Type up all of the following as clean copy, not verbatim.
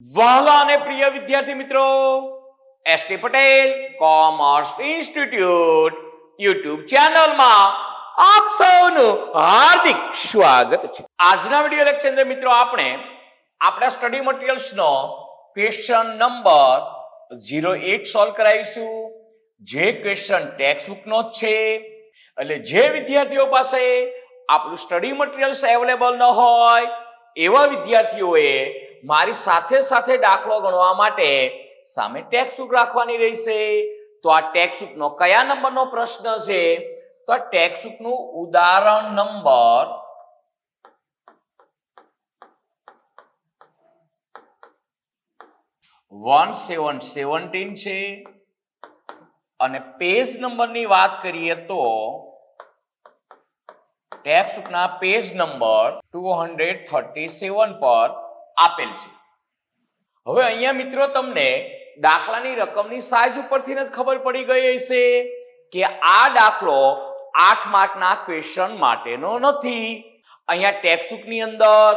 વહાલા અને પ્રિય વિદ્યાર્થી મિત્રો, ST Patel commerce institute YouTube ચેનલમાં આપ સૌનું હાર્દિક સ્વાગત છે. આજના વિડિયો લેક્ચર અંદર મિત્રો આપણે આપણા સ્ટડી મટીરીયલ્સનો ક્વેશ્ચન નંબર 08 સોલ્વ કરાવીશું. જે ક્વેશ્ચન ટેક્સ્ટબુકનો જ છે, એટલે જે વિદ્યાર્થીઓ પાસે આપણું સ્ટડી મટીરીયલ્સ અવેલેબલ ન હોય એવા વિદ્યાર્થીઓએ મારી સાથે સાથે દાખલો ગણવા માટે સામે ટેક્સ્ટબુક રાખવાની રહેશે. તો આ ટેક્સ્ટબુકનો કયા નંબરનો પ્રશ્ન છે? તો આ ટેક્સ્ટબુકનું ઉદાહરણ નંબર 1717 છે અને પેજ નંબરની વાત કરીએ તો ટેક્સ્ટબુકના પેજ નંબર 237 પર આપેલ છે. હવે અહીંયા મિત્રો તમને દાખલાની રકમની સાઈઝ ઉપરથી જ ખબર પડી ગઈ હશે કે આ દાખલો 8 માર્કના ક્વેશ્ચન માટેનો નથી. અહીંયા ટેક્સ્ટબુકની અંદર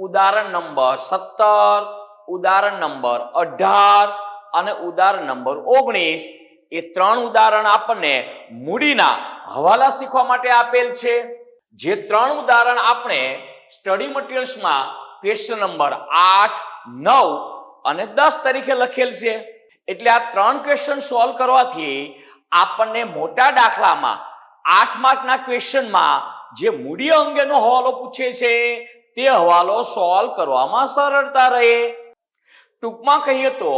ઉદાહરણ નંબર 17, ઉદાહરણ નંબર 18 અને ઉદાહરણ નંબર 19 એ 3 ઉદાહરણ આપણને મૂડીના હવાલા શીખવા માટે આપેલ છે. જે 3 ઉદાહરણ આપણે સ્ટડી મટીરીયલ્સમાં ક્વેશ્ચન નંબર 8, 9 અને 10 તરીકે લખેલ છે. એટલે આ 3 ક્વેશ્ચન સોલ્વ કરવાથી આપણને મોટા દાખલામાં 8 માર્કના ક્વેશ્ચનમાં જે મૂડી અંગેનો હવાલો પૂછે છે તે હવાલો સોલ્વ કરવામાં સરળતા રહે. ટૂંકમાં કહીએ તો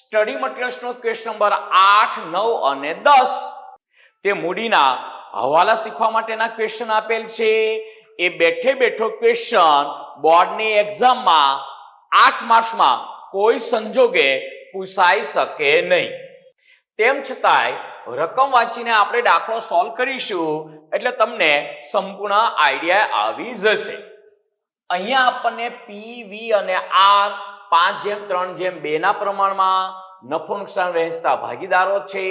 સ્ટડી મટીરીયલ્સનો ક્વેશ્ચન નંબર 8, 9 અને 10 તે મૂડીના હવાલા શીખવા માટેના ક્વેશ્ચન આપેલ છે. એ બેઠે બેઠો ક્વેશ્ચન બોર્ડની એક્ઝામમાં 8 માર્ક્સમાં કોઈ સંજોગે પૂછાઈ શકે નહીં. તેમ છતાંય રકમ વાંચીને આપણે દાખલો સોલ્વ કરીશું એટલે તમને સંપૂર્ણ આઈડિયા આવી જશે. અહીંયા આપણને પી, વી અને આર 5:3:2 ના પ્રમાણમાં નફો નુકસાન વહેંચતા ભાગીદારો છે.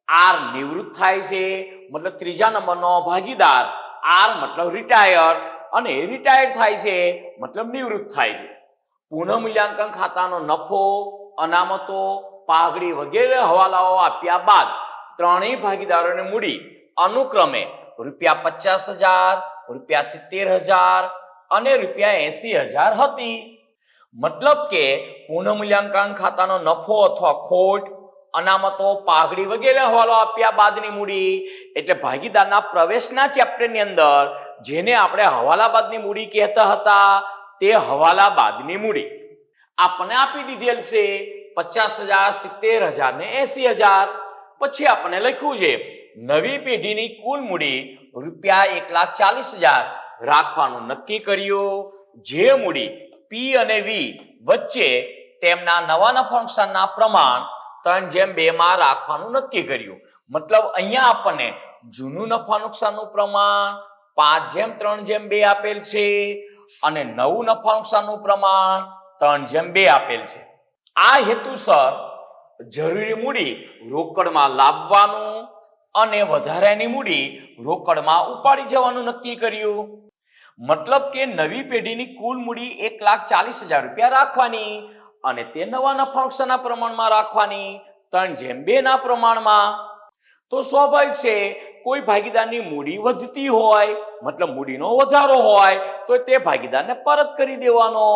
આર નિવૃત્ત થાય છે, મતલબ ત્રીજા નંબરનો ભાગીદાર. આર મતલબ રિટાયર અને રિટાયર થાય છે મતલબ નિવૃત્ત થાય છે. પુનઃ મૂલ્યાંકન ખાતાનો નફો, અનામતો, પાઘડી વગેરે હવાલાઓ આપ્યા બાદ ત્રણેય ભાગીદારોને મૂડી અનુક્રમે ₹50,000, ₹70,000 અને ₹80,000 હતી. મતલબ કે પુનઃ મૂલ્યાંકન ખાતાનો નફો અથવા ખોટ, અનામતો, પાઘડી વગેરે હવાલો આપ્યા બાદની મૂડી એટલે ભાગીદારના પ્રવેશના ચેપ્ટરની અંદર જેને આપણે હવાલા બાદની મૂડી કહેતા હતા તે હવાલા બાદની મૂડી આપણને આપી દીધેલ છે 50,000, 70,000 ને 80,000. પછી આપણને લખ્યું છે નવી પેઢીની કુલ મૂડી ₹1,40,000 રાખવાનું નક્કી કર્યું. જે મૂડી પી અને વી વચ્ચે તેમના નવા નફા નુકસાનના પ્રમાણ 3:2 માં રાખવાનું નક્કી કર્યું. મતલબ અહીંયા આપણને જૂનું નફા નુકસાનનું પ્રમાણ 5:3:2 આપેલ છે અને નવું નફા નુકસાનનું પ્રમાણ 3:2 આપેલ છે. આ હેતુસર જરૂરી મૂડી રોકડમાં લાવવાનું અને વધારાની મૂડી રોકડમાં ઉપાડી જવાનું નક્કી કર્યું. મતલબ કે નવી પેઢીની કુલ મૂડી ₹1,40,000 રાખવાની અને તે નવા નફા નુકસાનના પ્રમાણમાં રાખવાની 3:2 ના પ્રમાણમાં. તો સ્વાભાવિક છે કોઈ ભાગીદારની મૂડી વધતી હોય મતલબ મૂડીનો વધારો હોય તો તે ભાગીદારને પરત કરી દેવાનો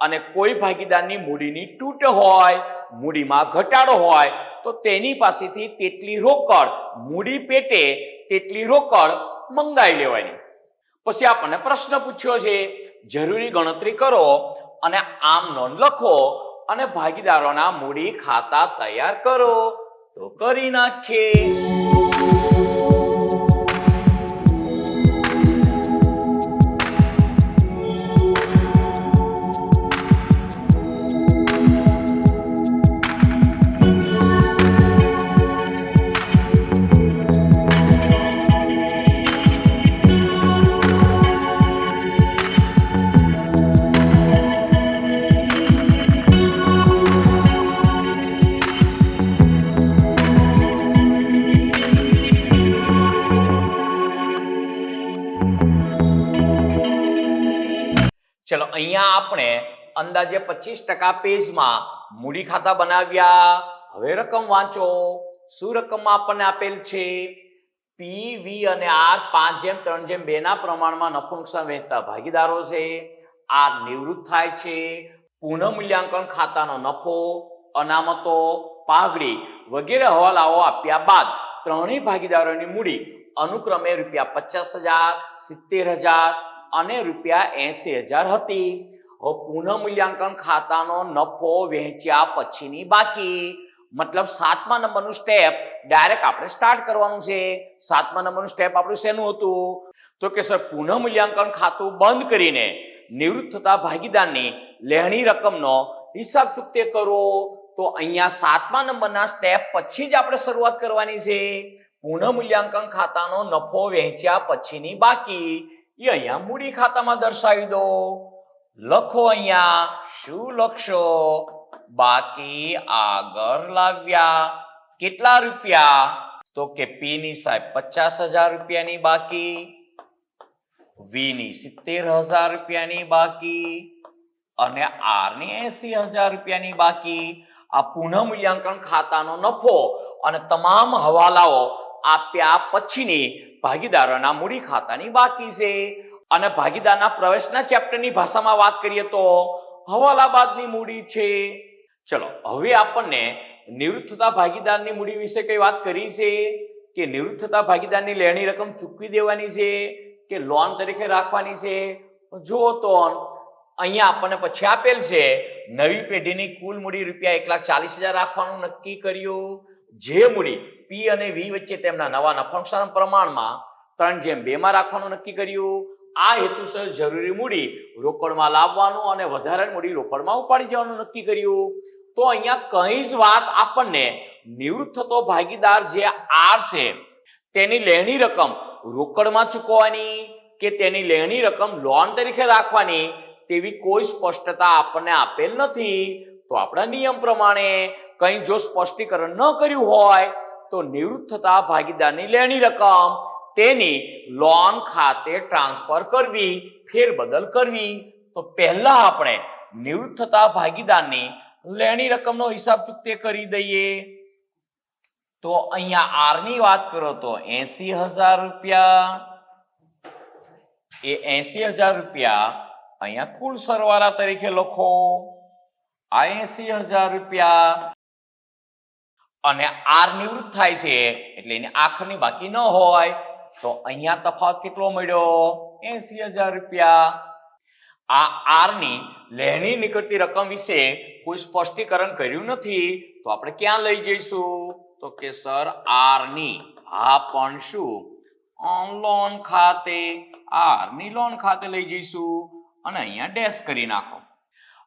અને કોઈ ભાગીદારની મૂડીની તૂટ હોય, મૂડીમાં ઘટાડો હોય તો તેની પાસેથી તેટલી રોકડ મૂડી પેટે તેટલી રોકડ મંગાવી લેવાની. પછી આપણને પ્રશ્ન પૂછ્યો છે જરૂરી ગણતરી કરો અને આમ નોંધ લખો અને ભાગીદારોના મૂડી ખાતા તૈયાર કરો. તો કરી નાખીએ. ચલો અહીંયા આપણે અંદાજે 25% પેજમાં મૂડી ખાતા બનાવ્યા. હવે રકમ વાંચો. શું રકમમાં આપણને આપેલ છે? પી, વી અને આર 5:3:2 ના પ્રમાણમાં નફો નુકસાન વહેંચતા ભાગીદારો છે. આર નિવૃત્ત થાય છે. પુનઃ મૂલ્યાંકન ખાતાનો નફો, અનામતો, પાઘડી વગેરે હવાલાઓ આપ્યા બાદ ત્રણેય ભાગીદારોની મૂડી અનુક્રમે ₹50,000, 70,000 અને ₹80,000 હતી. હવે પુનઃ મૂલ્યાંકન ખાતાનો નફો વહેંચ્યા પછીની બાકી, મતલબ 7મા નંબરનું સ્ટેપ ડાયરેક્ટ આપણે સ્ટાર્ટ કરવાનું છે. 7મા નંબરનું સ્ટેપ આપણું શેનું હતું? તો કે સર પુનઃ મૂલ્યાંકન ખાતું બંધ કરીને નિવૃત્ત થતા ભાગીદારની લેણી રકમનો હિસાબ ચૂકતે કરો. તો અહીંયા 7મા નંબરના સ્ટેપ પછી જ આપણે શરૂઆત કરવાની છે. પુનઃ મૂલ્યાંકન ખાતાનો નફો વહેંચ્યા પછીની બાકી એ અહીંયા મૂડી ખાતામાં દર્શાવી દો. લખો અહીંયા. શું લખશો? બાકી આગળ લાવ્યા. કેટલા રૂપિયા? તો કે પી ની સાહેબ 50,000 રૂપિયાની બાકી, વી ની 70,000 રૂપિયાની બાકી અને આર ની 80,000 રૂપિયાની બાકી. આ પુનઃ મૂલ્યાંકન ખાતાનો નફો અને તમામ હવાલાઓ આપ્યા પછીની ભાગીદારોના મૂડી ખાતાની બાકી છે. અને ભાગીદારના પ્રવેશના ચેપ્ટરની ભાષામાં વાત કરીએ તો હવાલા બાદની મૂડી છે. ચલો હવે આપણને નિવૃત્ત થતા ભાગીદારની મૂડી વિશે કઈ વાત કરી છે કે નિવૃત્ત થતા ભાગીદારની લેણી રકમ ચૂકવી દેવાની છે કે લોન તરીકે રાખવાની છે? જો તો અહીંયા આપણને પછી આપેલ છે નવી પેઢીની કુલ મૂડી ₹1,40,000 રાખવાનું નક્કી કર્યું. જે મૂડી પી અને વી વચ્ચે તેમના નવા નફા નુકસાન પ્રમાણમાં 3:2 માં રાખવાનું નક્કી કર્યું. આ હેતુસર જરૂરી મૂડી રોકડમાં લાવવાનું અને વધારાની મૂડી રોકડમાં ઉપાડી જવાનું નક્કી કર્યું. તો અહીંયા કઈ જ વાત આપણને નિવૃત્ત થતો ભાગીદાર જે આર છે તેની લેણી રકમ રોકડમાં ચૂકવવાની કે તેની લેણી રકમ લોન તરીકે રાખવાની તેવી કોઈ સ્પષ્ટતા આપણને આપેલ નથી. તો આપણા નિયમ પ્રમાણે કંઈ જો સ્પષ્ટીકરણ ન કર્યું હોય તો નિવૃત્ત થતા ભાગીદારની લેણી રકમ તેની લોન ખાતે ટ્રાન્સફર કરવી, ફેરબદલ કરવી. તો પહેલા આપણે નિવૃત્ત થતા ભાગીદારની લેણી રકમનો હિસાબ ચૂકતે કરી દઈએ. તો અહીંયા આર ની વાત કરો તો 80,000 રૂપિયા. એ 80,000 રૂપિયા અહીંયા કુલ સરવાળા તરીકે લખો. આ 80,000 રૂપિયા અને આર નિવૃત્ત થાય છે એટલે એની આખરની બાકી ન હોય તો અહીંયા તફાવત કેટલો મળ્યો? 80,000 રૂપિયા. આ આર ની લેણી નીકળતી રકમ વિશે કોઈ સ્પષ્ટીકરણ કર્યું નથી તો આપણે ક્યાં લઈ જઈશું? તો કે સર આર ની પણ શું લોન ખાતે, આર ની લોન ખાતે લઈ જઈશું અને અહીંયા ડેશ કરી નાખો.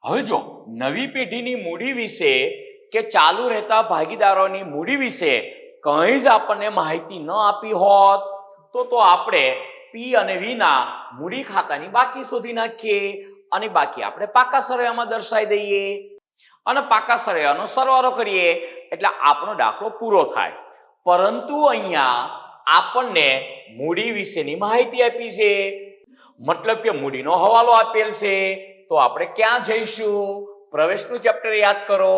હવે જો નવી પેઢીની મૂડી વિશે કે ચાલુ રહેતા ભાગીદારોની મૂડી વિશે કંઈ જ આપણને માહિતી ન આપી હોત તો આપણે પી અને વી ના મૂડી ખાતાની બાકી શોધી નાખીએ અને બાકી આપણે પાકા સરવાળામાં દર્શાવી દઈએ અને પાકા સરવાળાનો સરવાળો કરીએ એટલે આપણો દાખલો પૂરો થાય. પરંતુ અહીંયા આપણને મૂડી વિશેની માહિતી આપી છે, મતલબ કે મૂડીનો હવાલો આપેલ છે. તો આપણે ક્યાં જઈશું? પ્રવેશનું ચેપ્ટર યાદ કરો,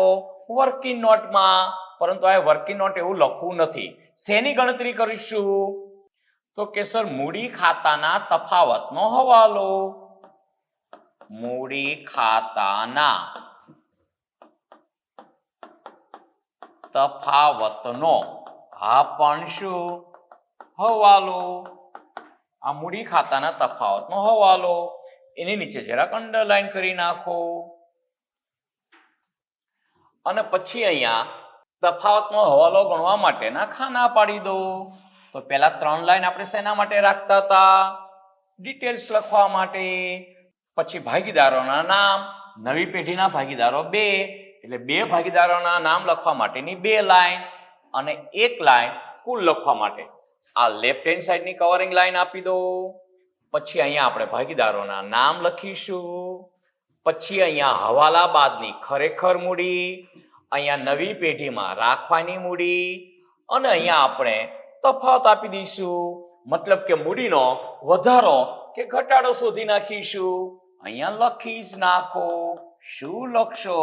વર્કિંગ નોટમાં. પરંતુ આ વર્કિંગ નોટ એવું લખવું નથી. શેની ગણતરી કરીશું? તો કે સર મૂડી ખાતાના તફાવતનો હવાલો. મૂડી ખાતાના તફાવતનો પણ શું હવાલો? આ મૂડી ખાતાના તફાવતનો હવાલો. એની નીચે જરાક અંડરલાઈન કરી નાખો અને પછી અહીંયા તફાવતનો હવાલો ગણવા માટેના ખાના પાડી દો. તો પહેલા 3 લાઈન આપણે શેના માટે રાખતા હતા? ડિટેલ્સ લખવા માટે. પછી ભાગીદારોના નામ, નવી પેઢીના ભાગીદારો 2 એટલે 2 ભાગીદારોના નામ લખવા માટેની 2 લાઈન અને 1 લાઈન કુલ લખવા માટે. આ લેફ્ટ હેન્ડ સાઈડની કવરિંગ લાઈન આપી દો. પછી અહીંયા આપણે ભાગીદારોના નામ લખીશું. પછી અહીંયા હવાલા બાદની ખરેખર મૂડી, અહીંયા નવી પેઢીમાં રાખવાની મૂડી અને અહીંયા આપણે તફાવત આપી દઈશું. મતલબ કે મૂડીનો વધારો કે ઘટાડો શોધી નાખીશું. અહીંયા લખી જ નાખો. શું લખશો?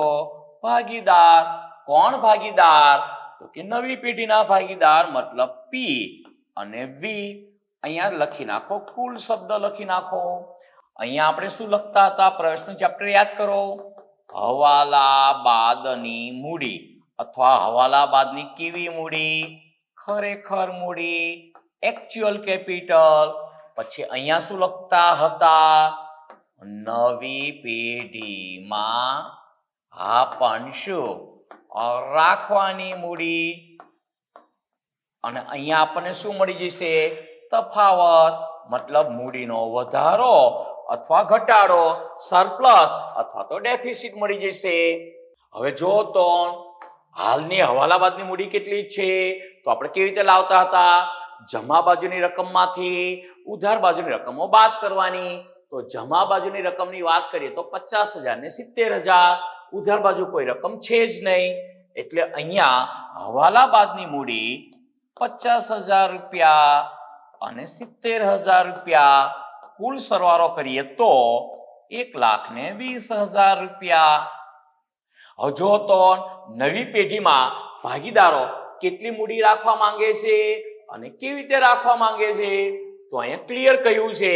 ભાગીદાર. કોણ ભાગીદાર? તો કે નવી પેઢીના ભાગીદાર મતલબ પી અને વી. અહીંયા લખી નાખો, કુલ શબ્દ લખી નાખો. અહીંયા આપણે શું લખતા હતા? પ્રવેશનું ચેપ્ટર યાદ કરો. હવાલા બાદની મૂડી અથવા હવાલા બાદની કેવી મૂડી? ખરેખર મૂડી, એક્ચ્યુઅલ કેપિટલ. પછી અહીંયા શું લખતા હતા? નવી પેઢીમાં પણ શું રાખવાની મૂડી. અને અહીંયા આપણને શું મળી જશે? તફાવત મતલબ મૂડીનો વધારો અથવા ઘટાડો, સરપ્લસ અથવા તો ડેફિસિટ મળી જશે. હવે જો તો હાલની હવાલા બાદની મૂડી કેટલી છે? તો આપણે કેવી રીતે લાવતા હતા? જમા બાજુની રકમમાંથી ઉધાર બાજુની રકમો બાદ કરવાની. તો જમા બાજુની રકમની વાત કરીએ તો 50,000 ને 70,000. ઉધાર બાજુ કોઈ રકમ છે જ નહીં, એટલે અહીંયા હવાલા બાદની મૂડી 50,000 રૂપિયા અને 70,000 રૂપિયા. કુલ સરવાળો કરીએ તો 1,20,000 રૂપિયા. હવે જો તો નવી પેઢીમાં ભાગીદારો કેટલી મૂડી રાખવા માંગે છે અને કેવી રીતે રાખવા માંગે છે? તો અહીંયા ક્લિયર કહ્યું છે,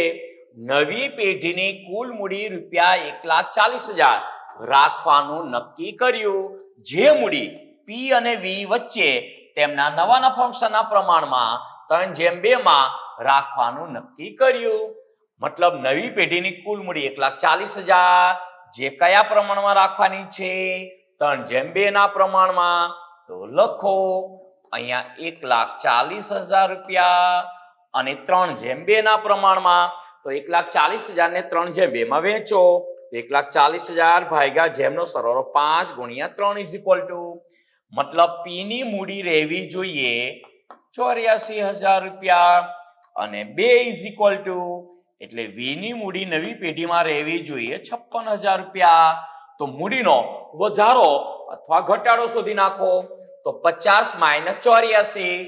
નવી પેઢીની કુલ મૂડી ₹1,40,000 રાખવાનું નક્કી કર્યું. જે મૂડી પી અને વી વચ્ચે તેમના નવા નફા પ્રમાણમાં 3:2 માં રાખવાનું નક્કી કર્યું. મતલબ નવી પેઢીની કુલ મૂડી 1,40,000 જે કયા પ્રમાણમાં રાખવાની છે? 3:2 ના પ્રમાણમાં. તો લખો અહીંયા 1,40,000 રૂપિયા અને 3:2 ના પ્રમાણમાં. તો 1,40,000 ને 3:2 માં વહેંચો. 1,40,000 ભાગ્યા જેમનો સરવાળો 5 ગુણ્યા 3 મતલબ પી ની મૂડી રહેવી જોઈએ 84,000 રૂપિયા અને 2 એટલે વી ની મૂડી નવી પેઢીમાં રહેવી જોઈએ 56,000 રૂપિયા. તો મૂડીનો વધારો અથવા ઘટાડો શોધી નાખો. તો 50 માઇનસ 84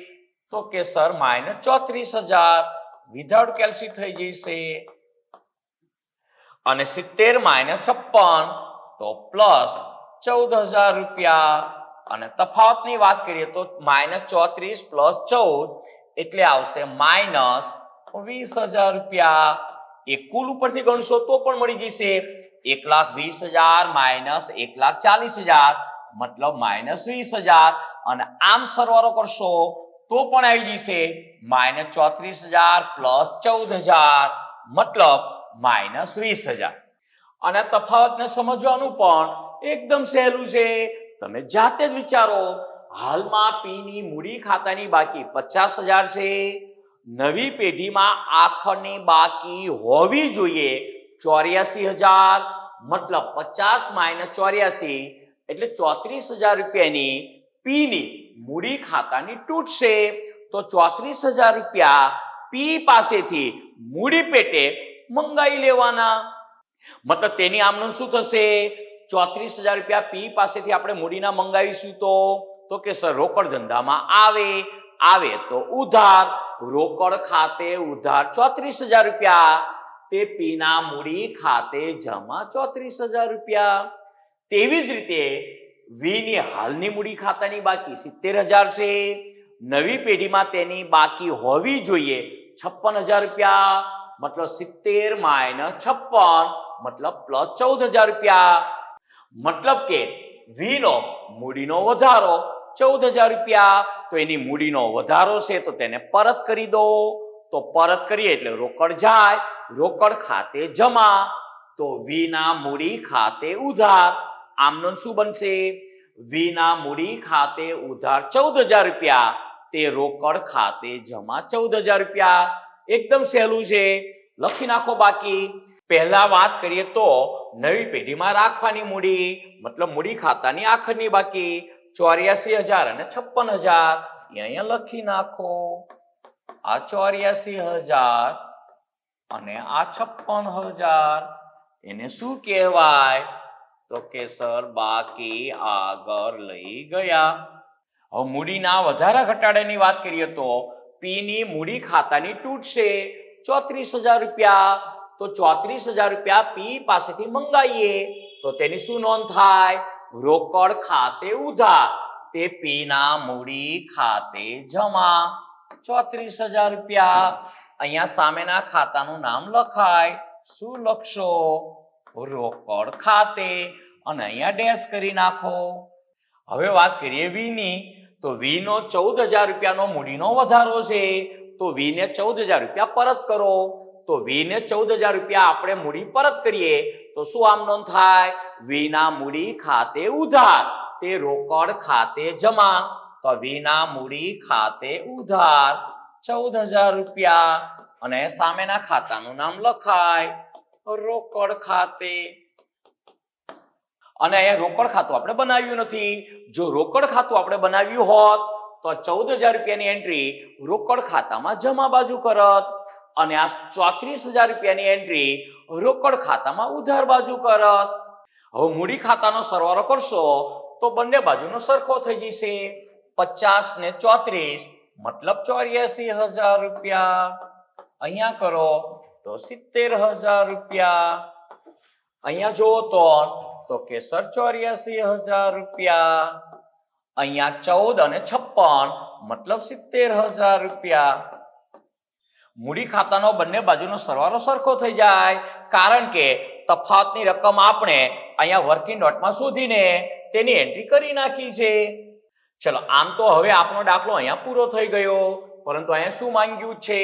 તો કે સર માઇનસ 34,000 વિધાઉટ કેલ્સી થઈ જશે. અને 70 માઇનસ 56 તો પ્લસ 14,000 રૂપિયા. અને તફાવતની વાત કરીએ તો માઇનસ 34 પ્લસ 14 એટલે આવશે માઇનસ 20,000 રૂપિયા. એ કુલ ઉપરથી ગણશો તો પણ મળી જશે 1,20,000 માઇનસ 1,40,000 મતલબ માઇનસ 20,000. અને આમ સરવાળો કરશો તો પણ આવી જશે માઇનસ 34,000 પ્લસ 14,000 મતલબ માઇનસ 20,000. અને તફાવતને સમજવાનું પણ એકદમ સહેલું છે. તમે જાતે જ વિચારો. હાલમાં પી ની મૂડી ખાતાની બાકી 50,000 છે. નવી પેઢીમાં આખરની બાકી હોવી જોઈએ 84,000 મતલબ 50 માઇનસ 84 એટલે 34,000 રૂપિયાની પી ની મૂડી ખાતાની તૂટશે. તો 34,000 રૂપિયા પી પાસેથી મૂડી પેટે મંગાઈ લેવાના. મતલબ તેની આમનું શું થશે? 34,000 રૂપિયા પી પાસેથી આપણે મૂડીના મંગાવીશું તો કે સર રોકડ ધંધામાં આવે તો ઉધાર. રોકડ ખાતે ઉધાર 34,000 રૂપિયા તે પી ના મૂડી ખાતે જમા 34,000 રૂપિયા. તેવી જ રીતે વી ની હાલની મૂડી ખાતાની બાકી 70,000 છે. નવી પેઢીમાં તેની બાકી હોવી જોઈએ 56,000 રૂપિયા મતલબ 70 માઇનસ 56 મતલબ પ્લસ 14,000 રૂપિયા. મતલબ કે વી નો મૂડીનો વધારો 14,000 રૂપિયા. તો એની મૂડીનો વધારો છે તો તેને પરત કરી દો. તો પરત કરીએ એટલે રોકડ જાય, રોકડ ખાતે જમા. તો વી ના મૂડી ખાતે ઉધાર. આમનો શું બનશે? વી ના મૂડી ખાતે ઉધાર 14,000 રૂપિયા તે રોકડ ખાતે જમા 14,000 રૂપિયા. એકદમ સહેલું છે, લખી નાખો. બાકી પહેલા વાત કરીએ તો નવી પેઢીમાં રાખવાની મૂડી મતલબ મૂડી ખાતાની આખરની બાકી 84,000 અને 56,000 અહીંયા લખી નાખો. આ 84,000 અને આ 56,000 એને શું કહેવાય? તો કે સર બાકી આગળ લઈ ગયા. હવે મૂડીના વધારા ઘટાડાની વાત કરીએ તો પી ની મૂડી ખાતાની તૂટશે 34,000 રૂપિયા. તો 34,000 રૂપિયા પી પાસેથી મંગાવીએ તો તેની શું નોંધ થાય? રોકડ ખાતે ઉધાર, તે પી ના મૂડી ખાતે જમા 34,000 રૂપિયા. અહીંયા સામેના ખાતાનું નામ લખાય. શું લખશો? રોકડ ખાતે, અને અહીંયા ડેશ કરી નાખો. હવે વાત કરીએ વી ની, તો વી નો 14,000 રૂપિયાનો મૂડીનો વધારો છે, તો વી ને 14,000 રૂપિયા પરત કરો. તો વી ને 14,000 રૂપિયા આપણે મૂડી પરત કરીએ તો શું આમ નોંધ થાય? વી ના મૂડી ખાતે ઉધાર, તે રોકડ ખાતે જમા. તો વી ના મૂડી ખાતે ઉધાર 14,000 રૂપિયા, અને સામેના ખાતાનું નામ લખાય રોકડ ખાતે. અને અહીંયા રોકડ ખાતું આપણે બનાવ્યું નથી. જો રોકડ ખાતું આપણે બનાવ્યું હોત તો 14,000 રૂપિયાની એન્ટ્રી રોકડ ખાતામાં જમા બાજુ કરત, અને આ 34,000 રૂપિયાની એન્ટ્રી રોકડ ખાતામાં ઉધાર બાજુ કરત. હવે મૂડી ખાતાનો સરવાળો કરશો તો બંને બાજુનો સરખો થઈ જશે. 50 ને 34 મતલબ 84,000 રૂપિયા. અહીંયા કરો તો 70,000 રૂપિયા. અહીંયા જુઓ તો કેસર 84,000 રૂપિયા. અહીંયા 14 અને 56 મતલબ 70,000 રૂપિયા. મૂડી ખાતાનો બંને બાજુનો સરવાળો સરખો થઈ જાય, કારણ કે તફાવતની રકમ આપણે અહીંયા વર્કિંગ નોટમાં શોધીને તેની એન્ટ્રી કરી નાખી છે. ચલો, આમ તો હવે આપણો દાખલો અહીંયા પૂરો થઈ ગયો, પરંતુ અહીંયા શું માંગ્યું છે?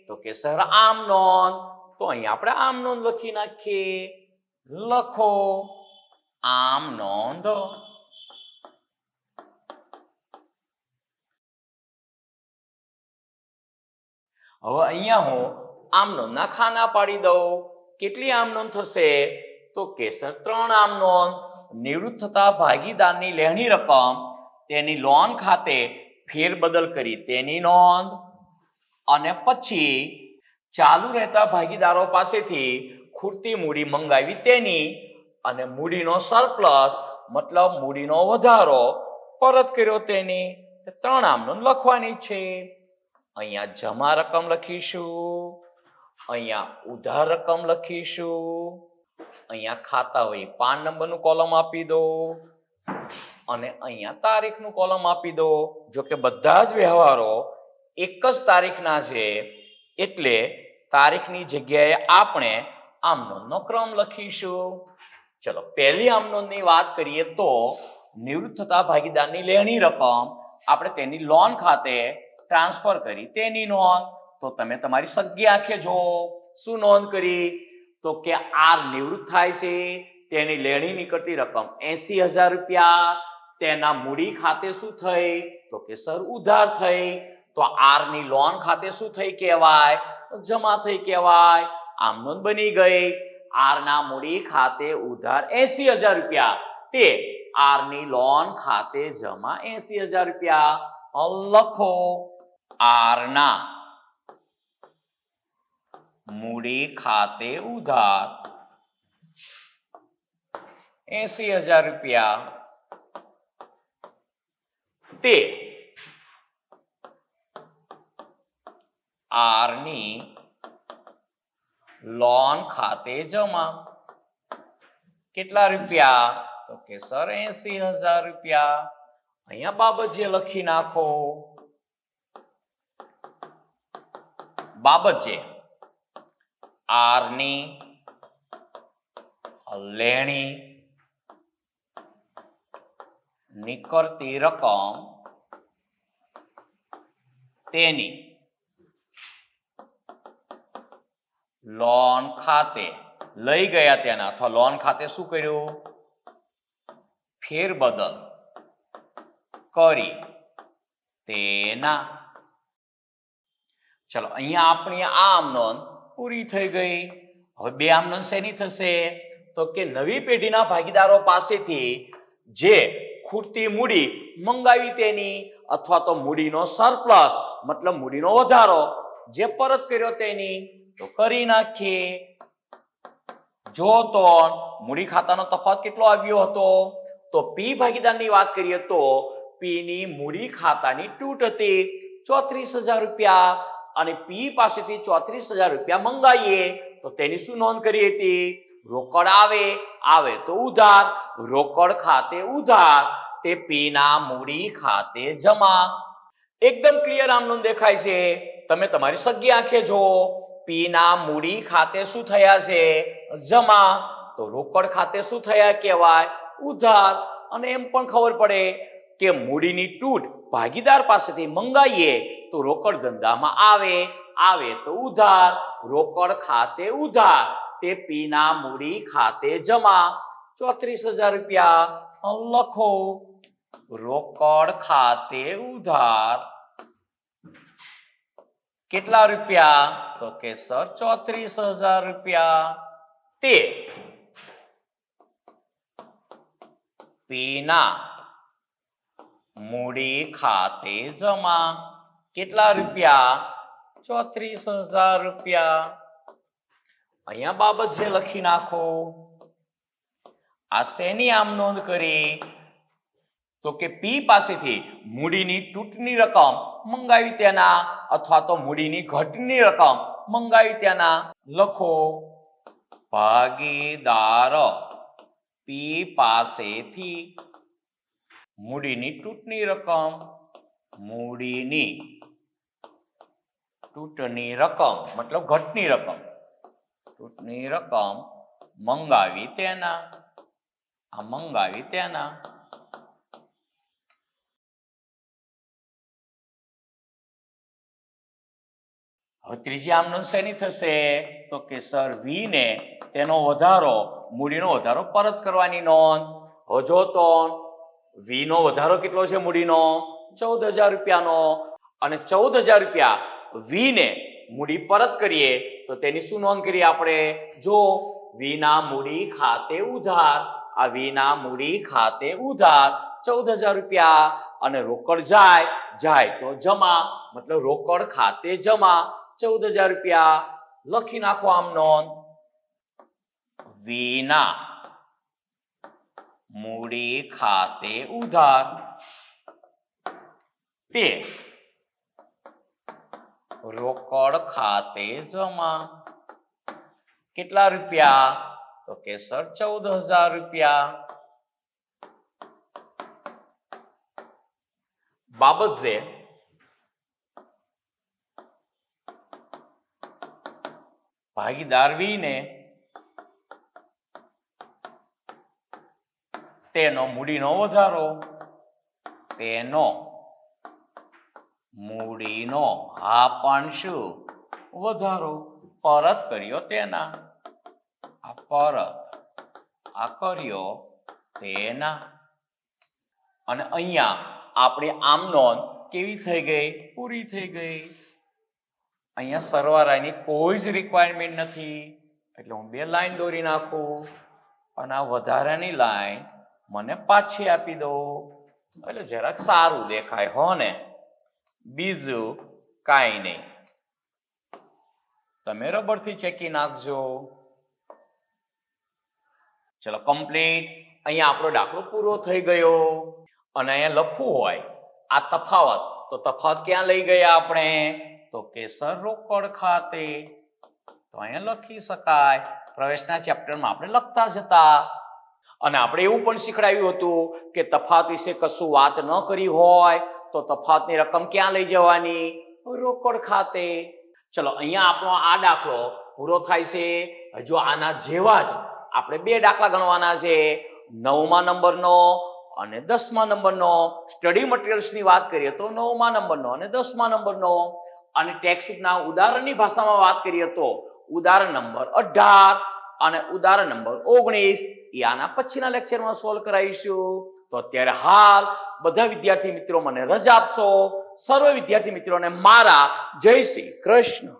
તો કે સર આમ નોંધ. તો અહીંયા આપણે આમ નોંધ લખી નાખીએ. લખો આમ નોંધ. હવે અહીંયા હું આમ નોંધના ખાના પાડી દઉં. કેટલી આમ નોંધ થશે? તો કેસર 3 આમ નોંધ. નિવૃત્ત થતા ભાગીદારની લેણી રકમ તેની લોન ખાતે ફેરબદલ કરી તેની નોંધ, અને પછી ચાલુ રહેતા ભાગીદારો પાસેથી ખૂટતી મૂડી મંગાવી તેની, અને મૂડીનો સરપ્લસ મતલબ મૂડીનો વધારો પરત કર્યો તેની. 3 આમ નોંધ લખવાની છે. અહીંયા જમા રકમ લખીશું, અહીંયા ઉધાર રકમ લખીશું, અહીંયા ખાતા હોય 5 નંબરનું કોલમ આપી દો, અને અહીંયા તારીખનું કોલમ આપી દો. જો કે બધા જ વ્યવહારો એક જ તારીખના છે, એટલે તારીખની જગ્યાએ આપણે આમ નોંધનો ક્રમ લખીશું. ચલો, પહેલી આમ નોંધની વાત કરીએ તો નિવૃત્ત થતા ભાગીદારની લેણી રકમ આપણે તેની લોન ખાતે ટ્રાન્સફર કરી તેની નોંધ. તો તમે તમારી સગી આંખે જો શું નોંધ કરી? તો કે આર નિવૃત્ત થાય છે, તેની લેણી નીકળતી રકમ 80,000 રૂપિયા. તેના મૂડી ખાતે શું થઈ? તો કે સર ઉધાર થઈ. તો આર ની લોન ખાતે શું થઈ કહેવાય? જમા થઈ કહેવાય. આમ નોંધ બની ગઈ. આર ના મૂડી ખાતે ઉધાર 80,000 રૂપિયા, તે આર ની લોન ખાતે જમા 80,000 રૂપિયા. લખો આર ના મૂડી ખાતે ઉધાર 80,000 રૂપિયા, તે આર ની લોન ખાતે જમા. કેટલા રૂપિયા? તો કે સર 80,000 રૂપિયા. અહીંયા બાબત જે લખી નાખો. બાબત જે આર ની લેણી નીકળતી રકમ તેની લોન ખાતે લઈ ગયા તેના, અથવા લોન ખાતે શું કર્યું? ફેરબદલ કરી તેના. ચલો, અહીંયા આપણી આમ નોંધ પૂરી થઈ ગઈ. હવે 2 આમ નોંધ શેની થશે? તો કે નવી પેઢીના ભાગીદારો પાસેથી જે ખૂટતી મૂડી મંગાવી તેની, અથવા તો મૂડીનો સરપ્લસ મતલબ મૂડીનો વધારો જે પરત કર્યો તેની. તો કરી નાખીએ. જો તો મૂડી ખાતાનો તફાવત કેટલો આવ્યો હતો? તો પી ભાગીદારની વાત કરીએ તો પી ની મૂડી ખાતાની તૂટ હતી 34,000 રૂપિયા, અને પી પાસેથી 34,000 રૂપિયા મંગાવીએ તો તેની શું નોંધ કરી હતી? રોકડ આવે તો ઉધાર, રોકડ ખાતે ઉધાર, તે પી ના મૂડી ખાતે જમા. એકદમ ક્લિયર આમ નોંધ દેખાય છે. તમે તમારી સગી આંખે જુઓ, પી ના મૂડી ખાતે શું થયા છે? જમા. તો રોકડ ખાતે શું થયા કહેવાય? ઉધાર. અને એમ પણ ખબર પડે કે મૂડીની તૂટ ભાગીદાર પાસેથી મંગાવીએ તો રોકડ ધંધામાં આવે તો ઉધાર, રોકડ ખાતે ઉધાર, તે પી ના મૂડી ખાતે જમા. 34,000 રૂપિયા લખો. રોકડ ખાતે ઉધાર કેટલા રૂપિયા? તો કે સર 34,000 રૂપિયા. તે પી ના મૂડી ખાતે જમા. કેટલા રૂપિયા? 34,000 રૂપિયા. અહીંયા બાબત જે લખી નાખો. આ શેની આમ નોંધ કરી? તો કે પી પાસેથી મૂડીની તૂટની રકમ મંગાવી તેના, અથવા તો મૂડીની ઘટની રકમ મંગાવી તેના. લખો. ભાગીદાર પી પાસેથી મૂડીની તૂટની રકમ, મૂડીની તૂટની રકમ મતલબ ઘટની રકમ, તૂટની રકમ મંગાવી તેના. આ મંગાવી તેના. હવે ત્રીજી આમ નોંધ શેની થશે? તો કે સર વી ને તેનો વધારો, મૂડીનો વધારો પરત કરવાની નોંધ. હવે જો તો વી નો વધારો કેટલો છે? મૂડીનો 14,000 રૂપિયાનો. અને 14,000 રૂપિયા વી ને મૂડી પરત કરીએ તો તેની શું નોંધ કરીએ આપણે? જો વી ના મૂડી ખાતે ઉધાર, આ વી ના મૂડી ખાતે ઉધાર 14,000 રૂપિયા. અને રોકડ જાય તો જમા, મતલબ રોકડ ખાતે જમા 14,000 રૂપિયા. લખી નાખો આમ નોંધ. વી ના મૂડી ખાતે ઉધાર, તે રોકડ ખાતે જમા. કેટલા રૂપિયા? તો કે સર 14,000 રૂપિયા. બાબત છે ભાગીદાર વી ને તેનો મૂડીનો વધારો, તેનો મૂડીનો હા પણ શું? વધારો પરત કર્યો તેના. આ પરત આ કર્યો તેના. અને અહીંયા આપણે આમ નોંધ કેવી થઈ ગઈ? પૂરી થઈ ગઈ. અહીંયા સરવાળાની કોઈ જ રિક્વાયરમેન્ટ નથી, એટલે હું 2 લાઈન દોરી નાખું અને આ વધારાની લાઈન મને પાછી આપી દો, એટલે જરાક સારું દેખાય હો ને. બીજું કાંઈ નહીં. તમે રબરથી ચેકી નાખજો. ચલો કમ્પ્લીટ. અહીંયા આપણો દાખલો પૂરો થઈ ગયો. અને અહીંયા લખવું હોય આ તફાવત, તો તફાવત ક્યાં લઈ ગયા આપણે? તો કે સર રોકડ ખાતે. તો અહીંયા લખી શકાય. પ્રવેશના ચેપ્ટરમાં આપણે લખતા જ હતા. અને આપણે એવું પણ શીખડાવ્યું હતું કે તફાવત વિશે કશું વાત ન કરી હોય તો તફાવતની રકમ ક્યાં લઈ જવાની? રોકડ ખાતે. ચલો અહીંયા આપણો આ દાખલો પૂરો થાય છે. હજુ આના જેવા જ આપણે 2 દાખલા ગણવાના છે. 9મા નંબરનો અને 10મા નંબરનો. સ્ટડી મટીરિયલ્સની વાત કરીએ તો 9મા નંબરનો અને 10મા નંબરનો. અને ટેક્સ્ટબુકના ઉદાહરણની ભાષામાં વાત કરીએ તો ઉદાહરણ નંબર 18 અને ઉદાહરણ નંબર 19 એ આના પછીના લેક્ચરમાં સોલ્વ કરાવીશું. તો અત્યારે હાલ બધા વિદ્યાર્થી મિત્રો મને રજા આપશો. સર્વ વિદ્યાર્થી મિત્રોને મારા જય શ્રી કૃષ્ણ.